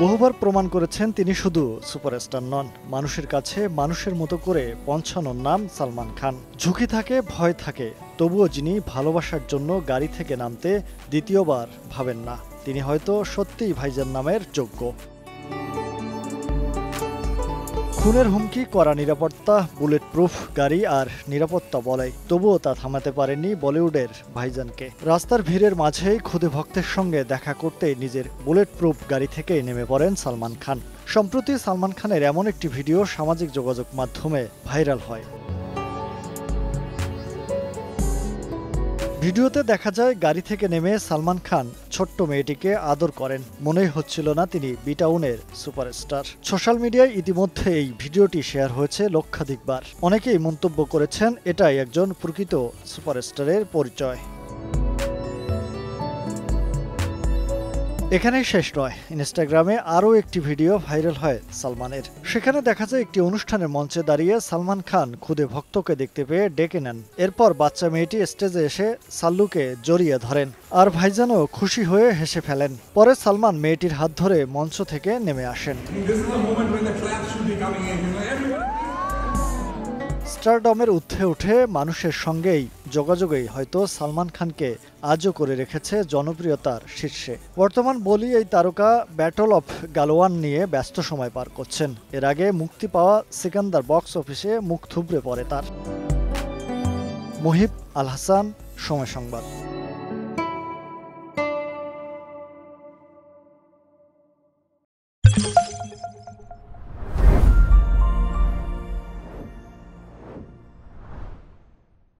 বহুবার প্রমাণ করেছেন তিনি শুধু সুপারস্টার নন, মানুষের কাছে মানুষের মতো করে পৌঁছানোর নাম সালমান খান। ঝুঁকি থাকে, ভয় থাকে, তবুও যিনি ভালোবাসার জন্য গাড়ি থেকে নামতে দ্বিতীয়বার ভাবেন না, তিনি হয়তো সত্যিই ভাইজান নামের যোগ্য। খুনের হুমকি, কড়া নিরাপত্তা, বুলেট প্রুফ গাড়ি আর নিরাপত্তা বলাই, তবুও তা থামাতে পারেননি বলিউডের ভাইজানকে। রাস্তার ভিড়ের মাঝেই খুদে ভক্তের সঙ্গে দেখা করতে নিজের বুলেট প্রুফ গাড়ি থেকে নেমে পড়েন সালমান খান। সম্প্রতি সালমান খানের এমন একটি ভিডিও সামাজিক যোগাযোগ মাধ্যমে ভাইরাল হয়। ভিডিওতে দেখা যায় গাড়ি থেকে নেমে সালমান খান ছোট্ট মেয়েটিকে আদর করেন। মনেই হচ্ছিল না তিনি বিটাউনের সুপারস্টার। সোশ্যাল মিডিয়ায় ইতিমধ্যে এই ভিডিওটি শেয়ার হয়েছে লক্ষাধিকবার। অনেকেই মন্তব্য করেছেন এটাই একজন প্রকৃত সুপারস্টারের পরিচয়। এখানেই শেষ নয়, ইনস্টাগ্রামে আরও একটি ভিডিও ভাইরাল হয় সালমানের। সেখানে দেখা যায় একটি অনুষ্ঠানের মঞ্চে দাঁড়িয়ে সালমান খান খুদে ভক্তকে দেখতে পেয়ে ডেকে নেন। এরপর বাচ্চা মেয়েটি স্টেজে এসে সাল্লুকে জড়িয়ে ধরেন, আর ভাইজানও খুশি হয়ে হেসে ফেলেন। পরে সালমান মেয়েটির হাত ধরে মঞ্চ থেকে নেমে আসেন। স্টারডমের ঊর্ধ্বে উঠে মানুষের সঙ্গেই যোগাযোগেই হয়তো সালমান খানকে আজও করে রেখেছে জনপ্রিয়তার শীর্ষে। বর্তমান বলি এই তারকা ব্যাটল অফ গালোয়ান নিয়ে ব্যস্ত সময় পার করছেন। এর আগে মুক্তি পাওয়া সিকান্দার বক্স অফিসে মুখ থুবড়ে পড়ে তার। মুহিব আল হাসান, সময় সংবাদ।